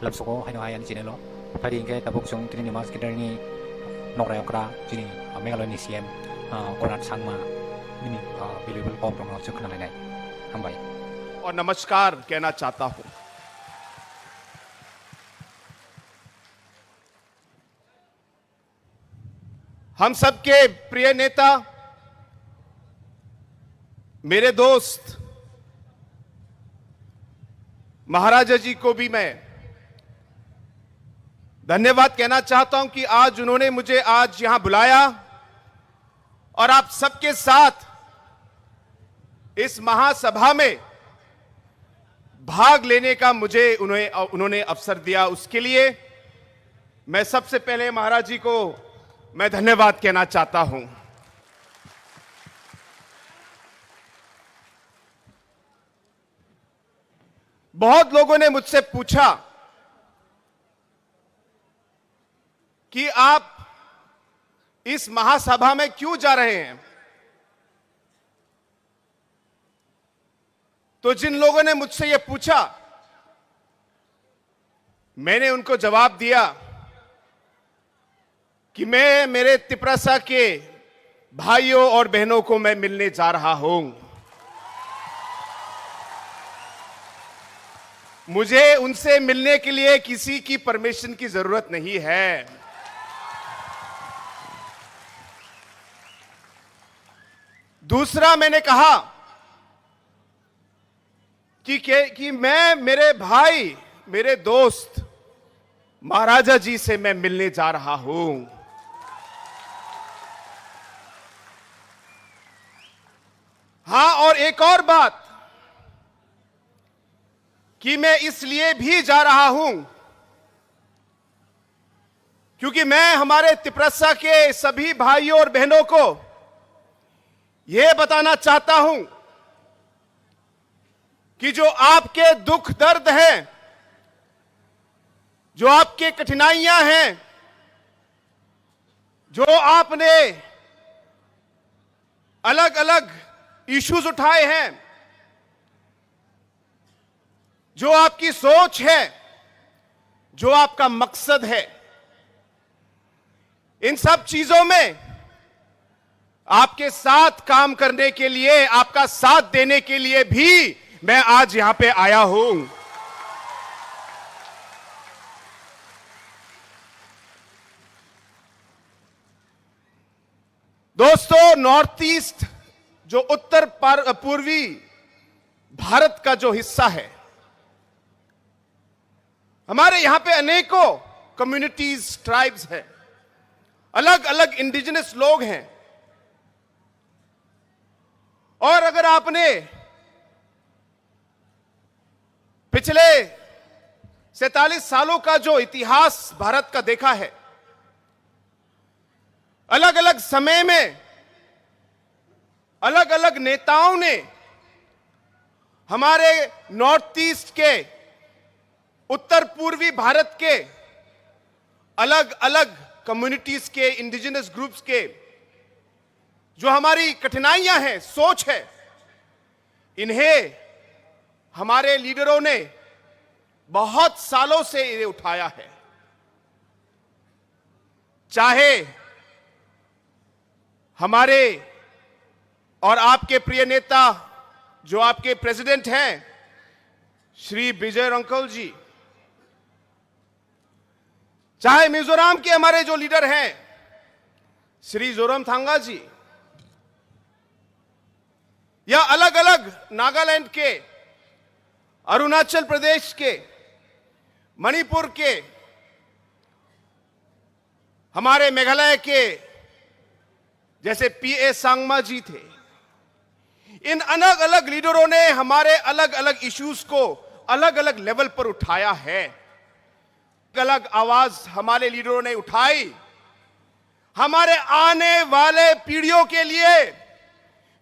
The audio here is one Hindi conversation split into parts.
lamsoko haino hayan chinelo tadi ke tabuk sung tini mas kita ini nokra okra cini megaloni siem korat sangma ini believable pom rong chuk na lai हम भाई और नमस्कार कहना चाहता हूं। हम सबके प्रिय नेता, मेरे दोस्त महाराजा जी को भी मैं धन्यवाद कहना चाहता हूं कि आज उन्होंने मुझे आज यहां बुलाया और आप सबके साथ इस महासभा में भाग लेने का मुझे उन्होंने अवसर दिया। उसके लिए मैं सबसे पहले महाराज जी को मैं धन्यवाद कहना चाहता हूं। बहुत लोगों ने मुझसे पूछा कि आप इस महासभा में क्यों जा रहे हैं। तो जिन लोगों ने मुझसे यह पूछा, मैंने उनको जवाब दिया कि मैं मेरे तिपरासा के भाइयों और बहनों को मैं मिलने जा रहा हूं। मुझे उनसे मिलने के लिए किसी की परमिशन की जरूरत नहीं है। दूसरा, मैंने कहा कि मैं मेरे भाई, मेरे दोस्त महाराजा जी से मैं मिलने जा रहा हूं। हां, और एक और बात कि मैं इसलिए भी जा रहा हूं क्योंकि मैं हमारे तिपरसा के सभी भाइयों और बहनों को यह बताना चाहता हूं कि जो आपके दुख दर्द हैं, जो आपके कठिनाइयां हैं, जो आपने अलग अलग इश्यूज उठाए हैं, जो आपकी सोच है, जो आपका मकसद है, इन सब चीजों में आपके साथ काम करने के लिए, आपका साथ देने के लिए भी मैं आज यहां पे आया हूं। दोस्तों, नॉर्थ ईस्ट जो उत्तर पूर्वी भारत का जो हिस्सा है, हमारे यहां पे अनेकों कम्युनिटीज, ट्राइब्स हैं, अलग अलग इंडिजिनस लोग हैं। और अगर आपने पिछले 47 सालों का जो इतिहास भारत का देखा है, अलग अलग समय में अलग अलग नेताओं ने हमारे नॉर्थ ईस्ट के, उत्तर पूर्वी भारत के अलग अलग कम्युनिटीज के, इंडिजिनस ग्रुप्स के जो हमारी कठिनाइयां हैं, सोच है, इन्हें हमारे लीडरों ने बहुत सालों से इन्हें उठाया है। चाहे हमारे और आपके प्रिय नेता जो आपके प्रेसिडेंट हैं श्री विजय रंकल जी, चाहे मिजोरम के हमारे जो लीडर हैं श्री जोरमथंगा जी, या अलग अलग नागालैंड के, अरुणाचल प्रदेश के, मणिपुर के, हमारे मेघालय के जैसे पीए सांगमा जी थे। इन अलग अलग लीडरों ने हमारे अलग अलग इश्यूज को अलग अलग लेवल पर उठाया है। अलग आवाज हमारे लीडरों ने उठाई, हमारे आने वाले पीढ़ियों के लिए,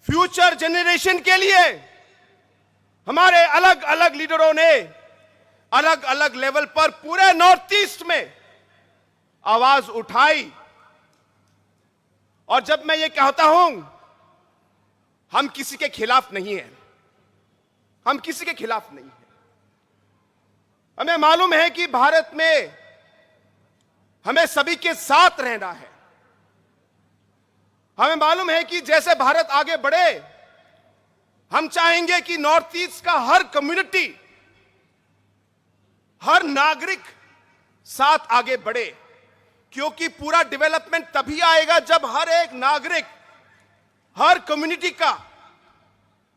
फ्यूचर जनरेशन के लिए हमारे अलग अलग लीडरों ने अलग अलग लेवल पर पूरे नॉर्थ ईस्ट में आवाज उठाई। और जब मैं ये कहता हूं, हम किसी के खिलाफ नहीं हैं, हम किसी के खिलाफ नहीं हैं। हमें मालूम है कि भारत में हमें सभी के साथ रहना है। हमें मालूम है कि जैसे भारत आगे बढ़े, हम चाहेंगे कि नॉर्थ ईस्ट का हर कम्युनिटी, हर नागरिक साथ आगे बढ़े, क्योंकि पूरा डेवलपमेंट तभी आएगा जब हर एक नागरिक, हर कम्युनिटी का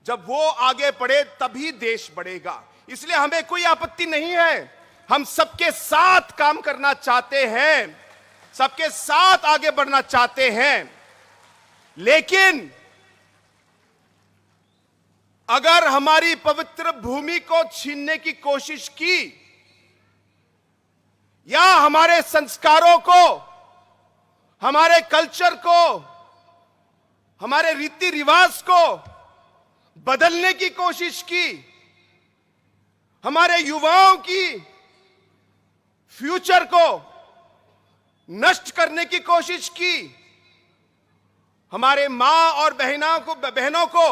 जब वो आगे बढ़े तभी देश बढ़ेगा। इसलिए हमें कोई आपत्ति नहीं है, हम सबके साथ काम करना चाहते हैं, सबके साथ आगे बढ़ना चाहते हैं। लेकिन अगर हमारी पवित्र भूमि को छीनने की कोशिश की या हमारे संस्कारों को, हमारे कल्चर को, हमारे रीति रिवाज को बदलने की कोशिश की, हमारे युवाओं की फ्यूचर को नष्ट करने की कोशिश की, हमारे मां और बहनों को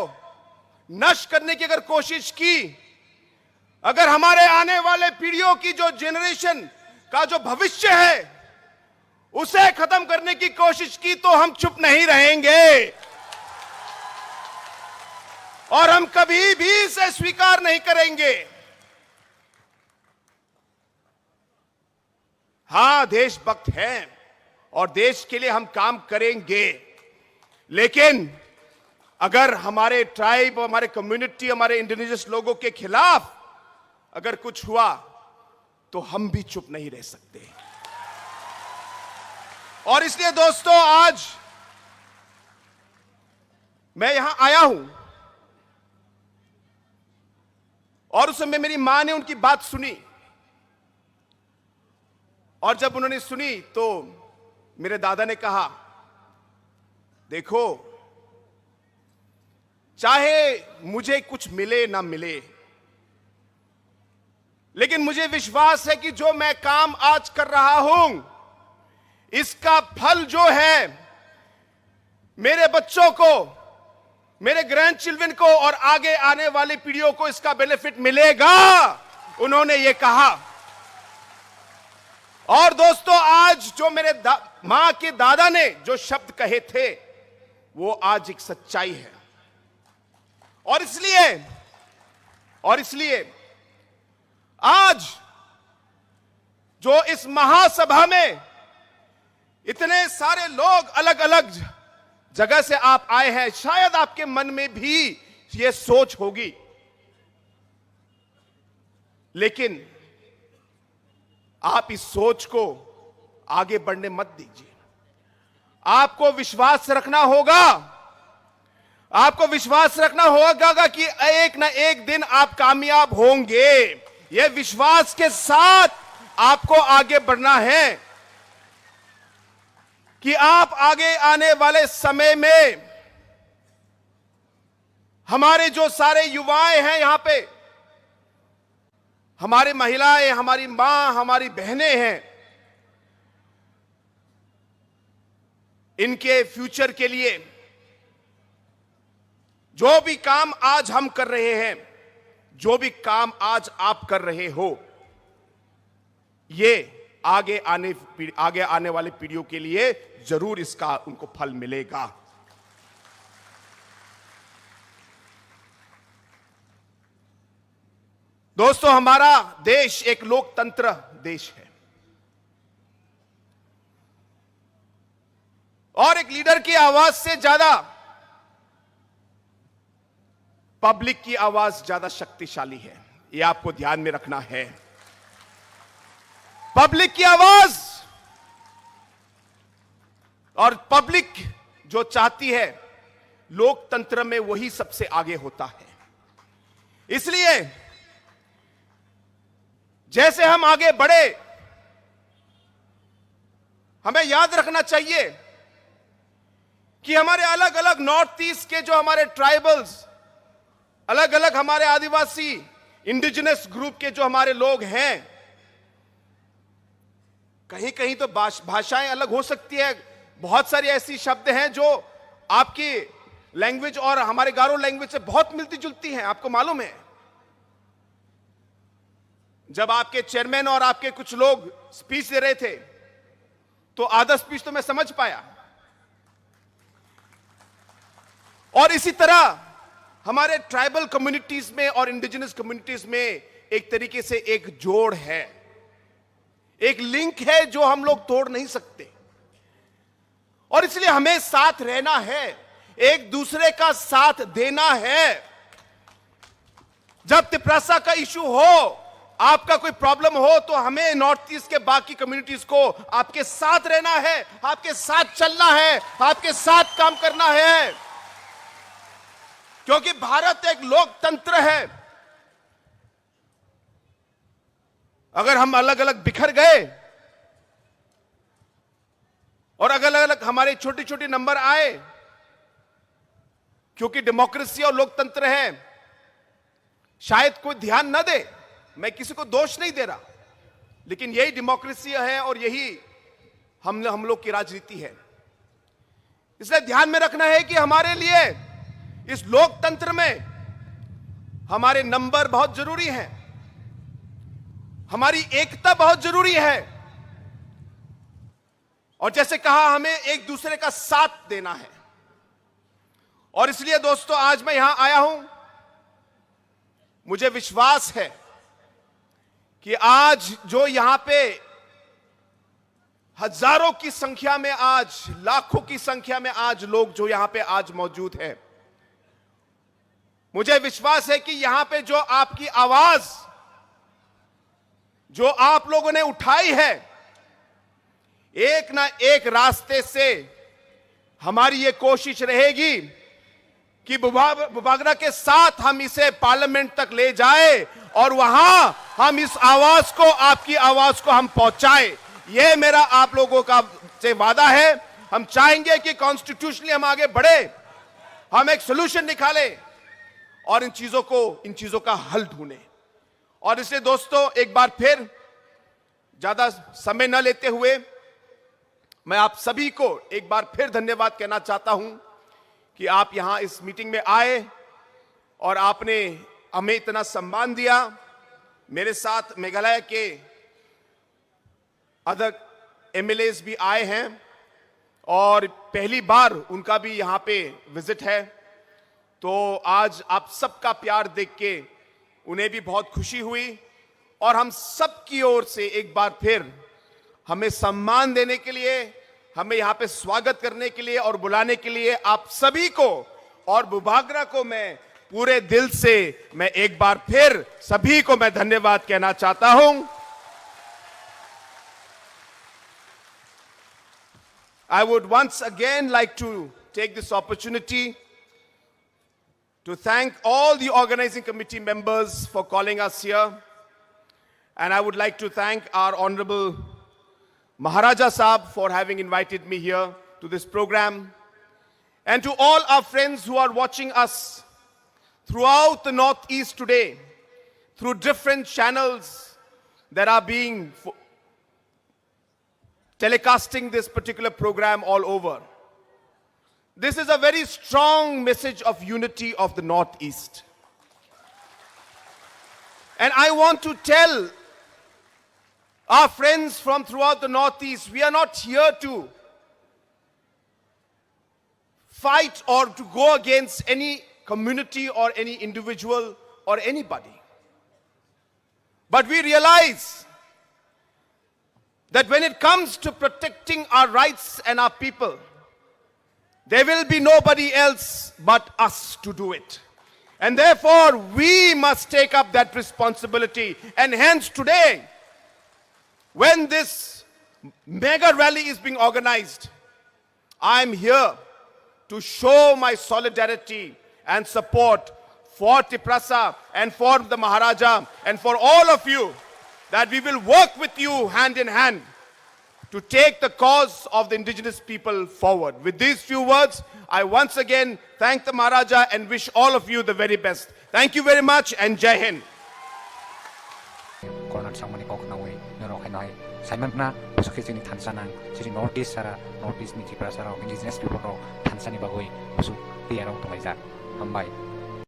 नष्ट करने की अगर कोशिश की, अगर हमारे आने वाले पीढ़ियों की जो जेनरेशन का जो भविष्य है उसे खत्म करने की कोशिश की, तो हम चुप नहीं रहेंगे और हम कभी भी इसे स्वीकार नहीं करेंगे। हां, देशभक्त हैं और देश के लिए हम काम करेंगे, लेकिन अगर हमारे ट्राइब, हमारे कम्युनिटी, हमारे इंडिजिनस लोगों के खिलाफ अगर कुछ हुआ तो हम भी चुप नहीं रह सकते। और इसलिए दोस्तों, आज मैं यहां आया हूं और उस समय मेरी मां ने उनकी बात सुनी, और जब उन्होंने सुनी तो मेरे दादा ने कहा, देखो, चाहे मुझे कुछ मिले ना मिले, लेकिन मुझे विश्वास है कि जो मैं काम आज कर रहा हूं, इसका फल जो है मेरे बच्चों को, मेरे ग्रैंड चिल्ड्रन को और आगे आने वाली पीढ़ियों को इसका बेनिफिट मिलेगा, उन्होंने ये कहा। और दोस्तों, आज जो मेरे मां के दादा ने जो शब्द कहे थे वो आज एक सच्चाई है। और इसलिए आज जो इस महासभा में इतने सारे लोग अलग अलग जगह से आप आए हैं, शायद आपके मन में भी ये सोच होगी, लेकिन आप इस सोच को आगे बढ़ने मत दीजिए। आपको विश्वास रखना होगा, आपको विश्वास रखना होगा कि एक ना एक दिन आप कामयाब होंगे। यह विश्वास के साथ आपको आगे बढ़ना है कि आप आगे आने वाले समय में, हमारे जो सारे युवाएं हैं यहां पे, हमारी महिलाएं, हमारी मां, हमारी बहनें हैं, इनके फ्यूचर के लिए जो भी काम आज हम कर रहे हैं, जो भी काम आज आप कर रहे हो, ये आगे आने वाली पीढ़ियों के लिए जरूर इसका उनको फल मिलेगा। दोस्तों, हमारा देश एक लोकतंत्र देश है और एक लीडर की आवाज से ज्यादा पब्लिक की आवाज ज्यादा शक्तिशाली है। यह आपको ध्यान में रखना है। पब्लिक की आवाज, और पब्लिक जो चाहती है, लोकतंत्र में वही सबसे आगे होता है। इसलिए जैसे हम आगे बढ़े, हमें याद रखना चाहिए कि हमारे अलग अलग नॉर्थ ईस्ट के जो हमारे ट्राइबल्स, अलग अलग हमारे आदिवासी इंडिजिनस ग्रुप के जो हमारे लोग हैं, कहीं कहीं तो भाषाएं अलग हो सकती है। बहुत सारी ऐसी शब्द हैं जो आपकी लैंग्वेज और हमारे गारो लैंग्वेज से बहुत मिलती जुलती हैं, आपको मालूम है। जब आपके चेयरमैन और आपके कुछ लोग स्पीच दे रहे थे तो आधा स्पीच तो मैं समझ पाया, और इसी तरह हमारे ट्राइबल कम्युनिटीज में और इंडिजिनस कम्युनिटीज में एक तरीके से एक जोड़ है, एक लिंक है जो हम लोग तोड़ नहीं सकते, और इसलिए हमें साथ रहना है, एक दूसरे का साथ देना है। जब तिपरासा का इशू हो, आपका कोई प्रॉब्लम हो, तो हमें नॉर्थ ईस्ट के बाकी कम्युनिटीज को आपके साथ रहना है, आपके साथ चलना है, आपके साथ काम करना है, क्योंकि भारत एक लोकतंत्र है। अगर हम अलग अलग बिखर गए और अलग अलग हमारे छोटे छोटे नंबर आए, क्योंकि डेमोक्रेसी और लोकतंत्र है, शायद कोई ध्यान न दे, मैं किसी को दोष नहीं दे रहा, लेकिन यही डेमोक्रेसी है और यही हम लोग की राजनीति है। इसलिए ध्यान में रखना है कि हमारे लिए इस लोकतंत्र में हमारे नंबर बहुत जरूरी हैं, हमारी एकता बहुत जरूरी है, और जैसे कहा, हमें एक दूसरे का साथ देना है। और इसलिए दोस्तों, आज मैं यहां आया हूं, मुझे विश्वास है कि आज जो यहां पे हजारों की संख्या में, आज लाखों की संख्या में आज लोग जो यहां पे आज मौजूद हैं, मुझे विश्वास है कि यहां पे जो आपकी आवाज जो आप लोगों ने उठाई है, एक ना एक रास्ते से हमारी ये कोशिश रहेगी कि बुबागरा के साथ हम इसे पार्लियामेंट तक ले जाए और वहां हम इस आवाज को, आपकी आवाज को हम पहुंचाए। यह मेरा आप लोगों का से वादा है। हम चाहेंगे कि कॉन्स्टिट्यूशनली हम आगे बढ़े, हम एक सोल्यूशन निकालें और इन चीजों का हल ढूंढें। और इसलिए दोस्तों, एक बार फिर ज्यादा समय न लेते हुए मैं आप सभी को एक बार फिर धन्यवाद कहना चाहता हूं कि आप यहां इस मीटिंग में आए और आपने हमें इतना सम्मान दिया। मेरे साथ मेघालय के अदर एमएलएस भी आए हैं और पहली बार उनका भी यहां पे विजिट है, तो आज आप सबका प्यार देख के उन्हें भी बहुत खुशी हुई। और हम सब की ओर से एक बार फिर हमें सम्मान देने के लिए, हमें यहां पे स्वागत करने के लिए और बुलाने के लिए आप सभी को और बुबागरा को मैं पूरे दिल से, मैं एक बार फिर सभी को मैं धन्यवाद कहना चाहता हूं। I would once again like to take this opportunity to thank all the organizing committee members for calling us here. And I would like to thank our Honorable Maharaja Saab for having invited me here to this program. And to all our friends who are watching us throughout the Northeast today, through different channels that are being telecasting this particular program all over. This is a very strong message of unity of the Northeast. And I want to tell our friends from throughout the Northeast, we are not here to fight or to go against any community or any individual or anybody. But we realize that when it comes to protecting our rights and our people, there will be nobody else but us to do it. And therefore, we must take up that responsibility. And hence today, when this mega rally is being organized, I'm here to show my solidarity and support for Tiprasa and for the Maharaja and for all of you, that we will work with you hand in hand to take the cause of the indigenous people forward. With these few words, I once again thank the Maharaja and wish all of you the very best. Thank you very much and Jai Hind. Saimangna busuk sini tansanang sini Northeast sara Northeast ni Tiprasa indigenous people ro tansani bagoi busuk tiarong tungai za hambai